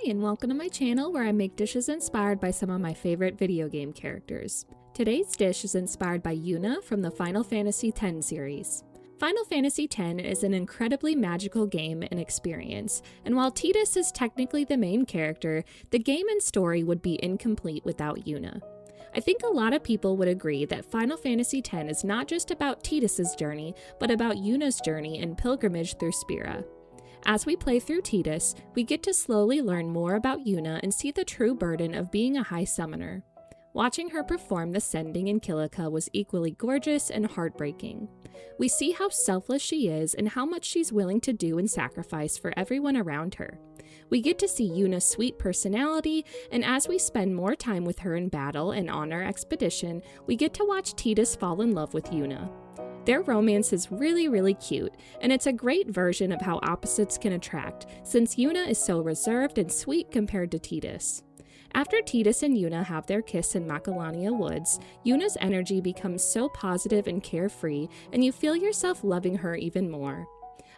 and welcome to my channel where I make dishes inspired by some of my favorite video game characters. Today's dish is inspired by Yuna from the Final Fantasy X series. Final Fantasy X is an incredibly magical game and experience, and while Tidus is technically the main character, the game and story would be incomplete without Yuna. I think a lot of people would agree that Final Fantasy X is not just about Tidus' journey, but about Yuna's journey and pilgrimage through Spira. As we play through Tidus, we get to slowly learn more about Yuna and see the true burden of being a high summoner. Watching her perform the sending in Kilika was equally gorgeous and heartbreaking. We see how selfless she is and how much she's willing to do and sacrifice for everyone around her. We get to see Yuna's sweet personality, and as we spend more time with her in battle and on our expedition, we get to watch Tidus fall in love with Yuna. Their romance is really cute, and it's a great version of how opposites can attract, since Yuna is so reserved and sweet compared to Tidus. After Tidus and Yuna have their kiss in Macalania Woods, Yuna's energy becomes so positive and carefree, and you feel yourself loving her even more.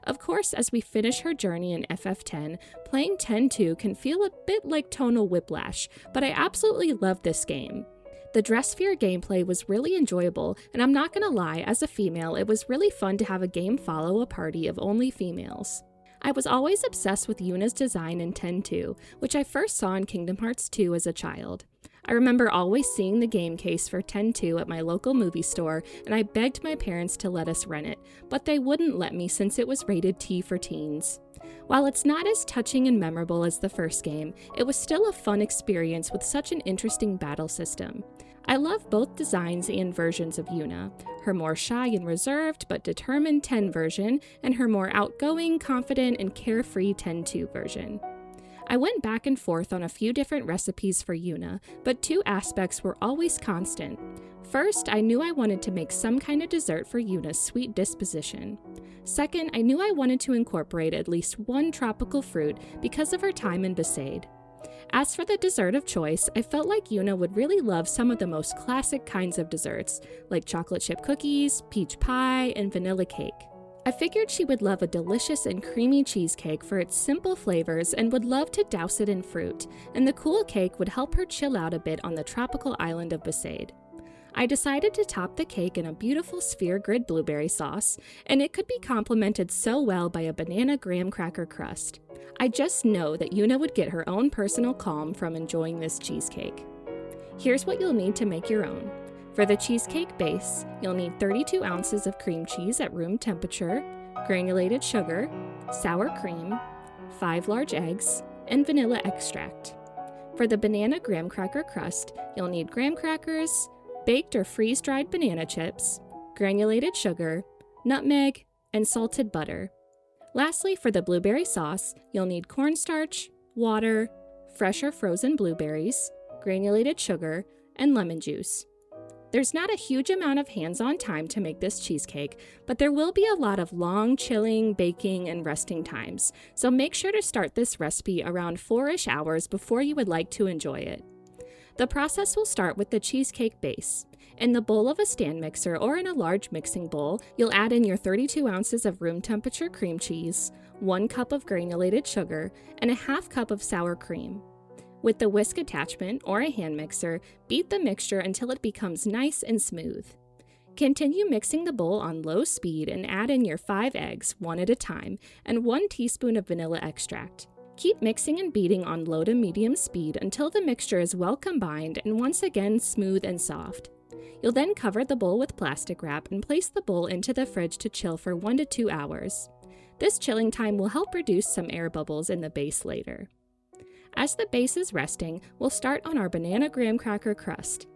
Of course, as we finish her journey in FF10, playing 10-2 can feel a bit like tonal whiplash, but I absolutely love this game. The dress sphere gameplay was really enjoyable, and I'm not gonna lie, as a female, it was really fun to have a game follow a party of only females. I was always obsessed with Yuna's design in 10-2, which I first saw in Kingdom Hearts 2 as a child. I remember always seeing the game case for 10-2 at my local movie store, and I begged my parents to let us rent it, but they wouldn't let me since it was rated T for teens. While it's not as touching and memorable as the first game, it was still a fun experience with such an interesting battle system. I love both designs and versions of Yuna, her more shy and reserved but determined 10 version, and her more outgoing, confident, and carefree 10-2 version. I went back and forth on a few different recipes for Yuna, but two aspects were always constant. First, I knew I wanted to make some kind of dessert for Yuna's sweet disposition. Second, I knew I wanted to incorporate at least one tropical fruit because of her time in Besaid. As for the dessert of choice, I felt like Yuna would really love some of the most classic kinds of desserts, like chocolate chip cookies, peach pie, and vanilla cake. I figured she would love a delicious and creamy cheesecake for its simple flavors and would love to douse it in fruit, and the cool cake would help her chill out a bit on the tropical island of Besaid. I decided to top the cake in a beautiful sphere grid blueberry sauce, and it could be complemented so well by a banana graham cracker crust. I just know that Yuna would get her own personal calm from enjoying this cheesecake. Here's what you'll need to make your own. For the cheesecake base, you'll need 32 ounces of cream cheese at room temperature, granulated sugar, sour cream, 5 large eggs, and vanilla extract. For the banana graham cracker crust, you'll need graham crackers, baked or freeze-dried banana chips, granulated sugar, nutmeg, and salted butter. Lastly, for the blueberry sauce, you'll need cornstarch, water, fresh or frozen blueberries, granulated sugar, and lemon juice. There's not a huge amount of hands-on time to make this cheesecake, but there will be a lot of long chilling, baking, and resting times, so make sure to start this recipe around 4-ish hours before you would like to enjoy it. The process will start with the cheesecake base. In the bowl of a stand mixer or in a large mixing bowl, you'll add in your 32 ounces of room temperature cream cheese, 1 cup of granulated sugar, and a half cup of sour cream. With the whisk attachment or a hand mixer, beat the mixture until it becomes nice and smooth. Continue mixing the bowl on low speed and add in your 5 eggs, one at a time, and 1 teaspoon of vanilla extract. Keep mixing and beating on low to medium speed until the mixture is well combined and once again smooth and soft. You'll then cover the bowl with plastic wrap and place the bowl into the fridge to chill for 1 to 2 hours. This chilling time will help reduce some air bubbles in the base later. As the base is resting, we'll start on our banana graham cracker crust.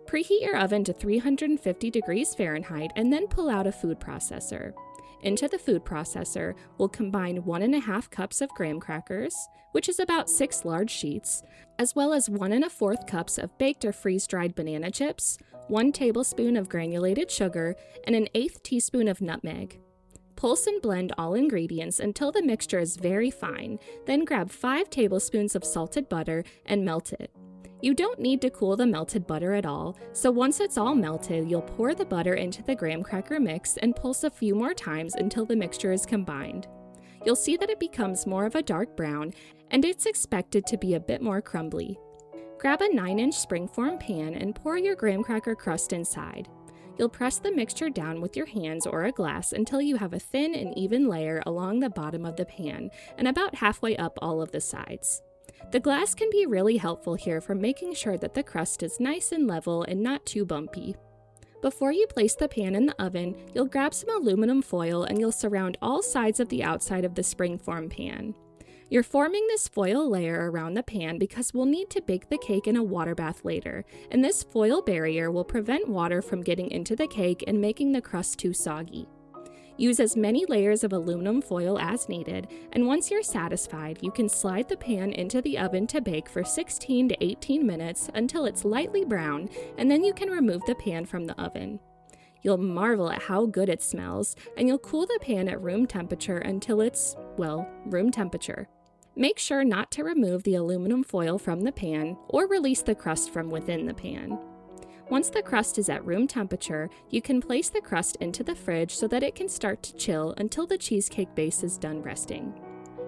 Preheat your oven to 350 degrees Fahrenheit and then pull out a food processor. Into the food processor, we'll combine 1.5 cups of graham crackers, which is about 6 large sheets, as well as 1 1/4 cups of baked or freeze-dried banana chips, 1 tablespoon of granulated sugar, and an 1/8 teaspoon of nutmeg. Pulse and blend all ingredients until the mixture is very fine, then grab 5 tablespoons of salted butter and melt it. You don't need to cool the melted butter at all, so once it's all melted, you'll pour the butter into the graham cracker mix and pulse a few more times until the mixture is combined. You'll see that it becomes more of a dark brown, and it's expected to be a bit more crumbly. Grab a 9-inch springform pan and pour your graham cracker crust inside. You'll press the mixture down with your hands or a glass until you have a thin and even layer along the bottom of the pan and about halfway up all of the sides. The glass can be really helpful here for making sure that the crust is nice and level and not too bumpy. Before you place the pan in the oven, you'll grab some aluminum foil and you'll surround all sides of the outside of the springform pan. You're forming this foil layer around the pan because we'll need to bake the cake in a water bath later, and this foil barrier will prevent water from getting into the cake and making the crust too soggy. Use as many layers of aluminum foil as needed, and once you're satisfied, you can slide the pan into the oven to bake for 16 to 18 minutes until it's lightly brown, and then you can remove the pan from the oven. You'll marvel at how good it smells, and you'll cool the pan at room temperature until it's, well, room temperature. Make sure not to remove the aluminum foil from the pan or release the crust from within the pan. Once the crust is at room temperature, you can place the crust into the fridge so that it can start to chill until the cheesecake base is done resting.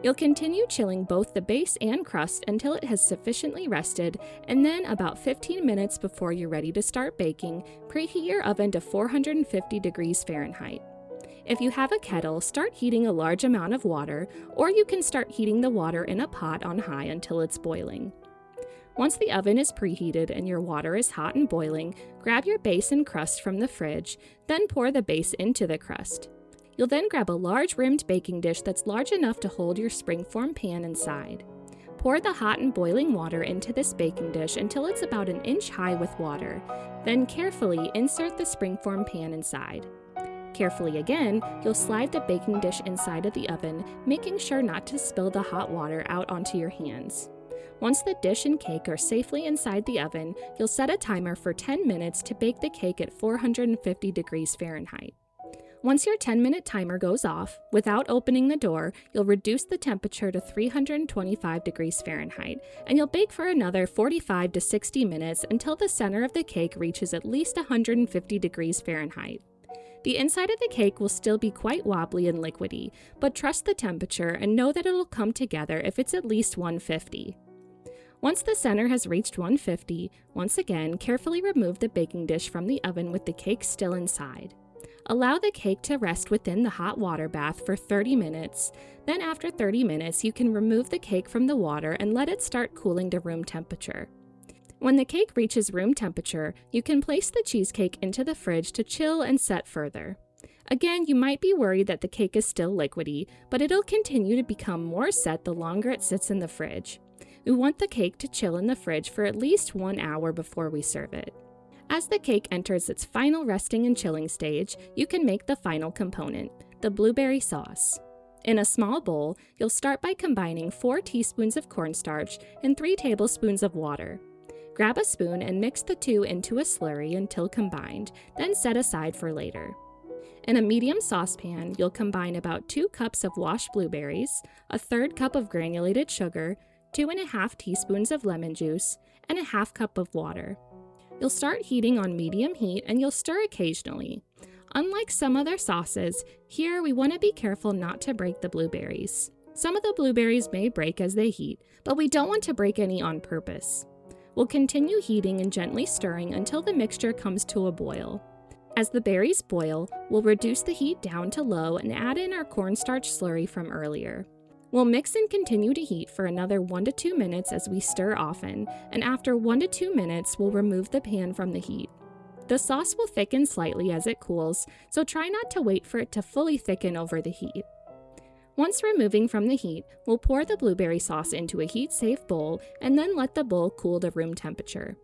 You'll continue chilling both the base and crust until it has sufficiently rested, and then about 15 minutes before you're ready to start baking, preheat your oven to 450 degrees Fahrenheit. If you have a kettle, start heating a large amount of water, or you can start heating the water in a pot on high until it's boiling. Once the oven is preheated and your water is hot and boiling, grab your base and crust from the fridge, then pour the base into the crust. You'll then grab a large rimmed baking dish that's large enough to hold your springform pan inside. Pour the hot and boiling water into this baking dish until it's about an inch high with water, then carefully insert the springform pan inside. Carefully again, you'll slide the baking dish inside of the oven, making sure not to spill the hot water out onto your hands. Once the dish and cake are safely inside the oven, you'll set a timer for 10 minutes to bake the cake at 450 degrees Fahrenheit. Once your 10-minute timer goes off, without opening the door, you'll reduce the temperature to 325 degrees Fahrenheit, and you'll bake for another 45 to 60 minutes until the center of the cake reaches at least 150 degrees Fahrenheit. The inside of the cake will still be quite wobbly and liquidy, but trust the temperature and know that it'll come together if it's at least 150. Once the center has reached 150, once again, carefully remove the baking dish from the oven with the cake still inside. Allow the cake to rest within the hot water bath for 30 minutes. Then after 30 minutes, you can remove the cake from the water and let it start cooling to room temperature. When the cake reaches room temperature, you can place the cheesecake into the fridge to chill and set further. Again, you might be worried that the cake is still liquidy, but it'll continue to become more set the longer it sits in the fridge. We want the cake to chill in the fridge for at least 1 hour before we serve it. As the cake enters its final resting and chilling stage, you can make the final component, the blueberry sauce. In a small bowl, you'll start by combining 4 teaspoons of cornstarch and 3 tablespoons of water. Grab a spoon and mix the two into a slurry until combined, then set aside for later. In a medium saucepan, you'll combine about 2 cups of washed blueberries, a 1/3 cup of granulated sugar, 2½ teaspoons of lemon juice, and a 1/2 cup of water. You'll start heating on medium heat and you'll stir occasionally. Unlike some other sauces, here we want to be careful not to break the blueberries. Some of the blueberries may break as they heat, but we don't want to break any on purpose. We'll continue heating and gently stirring until the mixture comes to a boil. As the berries boil, we'll reduce the heat down to low and add in our cornstarch slurry from earlier. We'll mix and continue to heat for another 1 to 2 minutes as we stir often, and after 1 to 2 minutes, we'll remove the pan from the heat. The sauce will thicken slightly as it cools, so try not to wait for it to fully thicken over the heat. Once removing from the heat, we'll pour the blueberry sauce into a heat-safe bowl and then let the bowl cool to room temperature.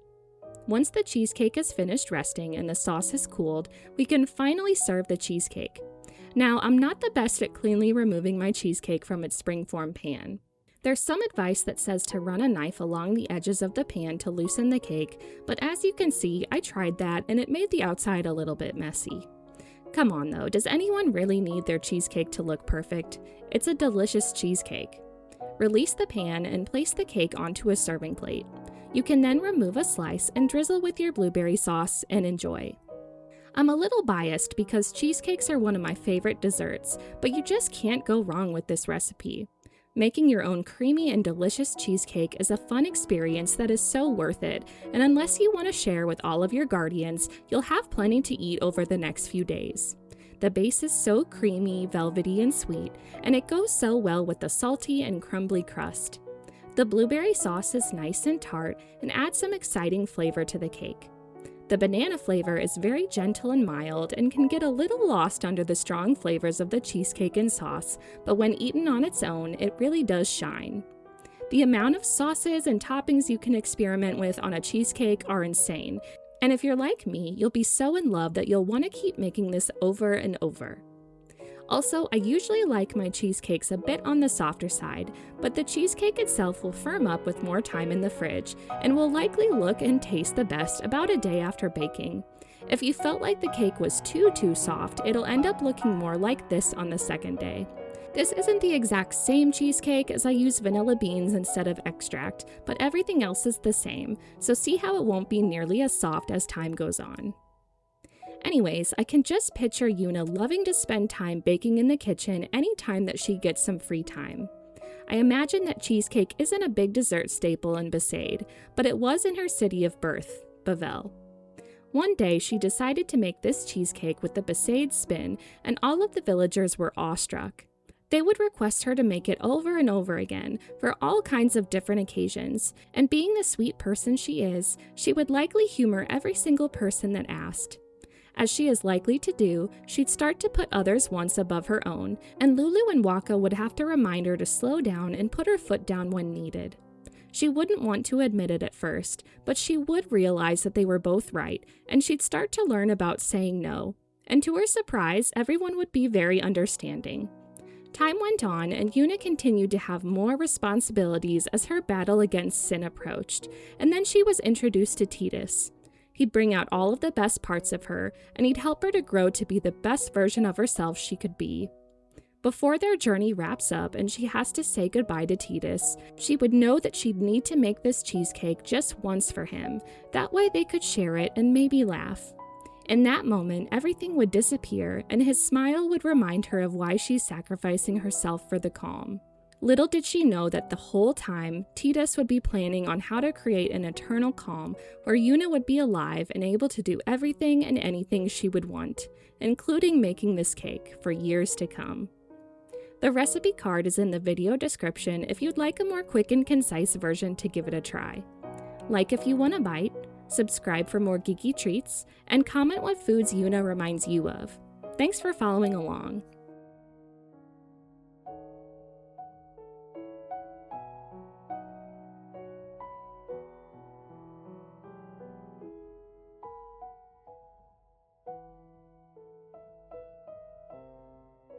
Once the cheesecake is finished resting and the sauce has cooled, we can finally serve the cheesecake. Now, I'm not the best at cleanly removing my cheesecake from its springform pan. There's some advice that says to run a knife along the edges of the pan to loosen the cake, but as you can see, I tried that and it made the outside a little bit messy. Come on though, does anyone really need their cheesecake to look perfect? It's a delicious cheesecake. Release the pan and place the cake onto a serving plate. You can then remove a slice and drizzle with your blueberry sauce and enjoy. I'm a little biased because cheesecakes are one of my favorite desserts, but you just can't go wrong with this recipe. Making your own creamy and delicious cheesecake is a fun experience that is so worth it, and unless you want to share with all of your guardians, you'll have plenty to eat over the next few days. The base is so creamy, velvety, and sweet, and it goes so well with the salty and crumbly crust. The blueberry sauce is nice and tart and adds some exciting flavor to the cake. The banana flavor is very gentle and mild and can get a little lost under the strong flavors of the cheesecake and sauce, but when eaten on its own, it really does shine. The amount of sauces and toppings you can experiment with on a cheesecake are insane, and if you're like me, you'll be so in love that you'll want to keep making this over and over. Also, I usually like my cheesecakes a bit on the softer side, but the cheesecake itself will firm up with more time in the fridge and will likely look and taste the best about a day after baking. If you felt like the cake was too soft, it'll end up looking more like this on the second day. This isn't the exact same cheesecake as I use vanilla beans instead of extract, but everything else is the same, so see how it won't be nearly as soft as time goes on. Anyways, I can just picture Yuna loving to spend time baking in the kitchen anytime that she gets some free time. I imagine that cheesecake isn't a big dessert staple in Besaid, but it was in her city of birth, Bavel. One day, she decided to make this cheesecake with the Besaid spin, and all of the villagers were awestruck. They would request her to make it over and over again for all kinds of different occasions, and being the sweet person she is, she would likely humor every single person that asked. As she is likely to do, she'd start to put others' wants above her own, and Lulu and Waka would have to remind her to slow down and put her foot down when needed. She wouldn't want to admit it at first, but she would realize that they were both right, and she'd start to learn about saying no. And to her surprise, everyone would be very understanding. Time went on, and Yuna continued to have more responsibilities as her battle against Sin approached, and then she was introduced to Titus. He'd bring out all of the best parts of her, and he'd help her to grow to be the best version of herself she could be. Before their journey wraps up and she has to say goodbye to Titus, she would know that she'd need to make this cheesecake just once for him. That way they could share it and maybe laugh. In that moment, everything would disappear, and his smile would remind her of why she's sacrificing herself for the calm. Little did she know that the whole time, Titus would be planning on how to create an eternal calm where Yuna would be alive and able to do everything and anything she would want, including making this cake for years to come. The recipe card is in the video description if you'd like a more quick and concise version to give it a try. Like if you want a bite, subscribe for more geeky treats, and comment what foods Yuna reminds you of. Thanks for following along.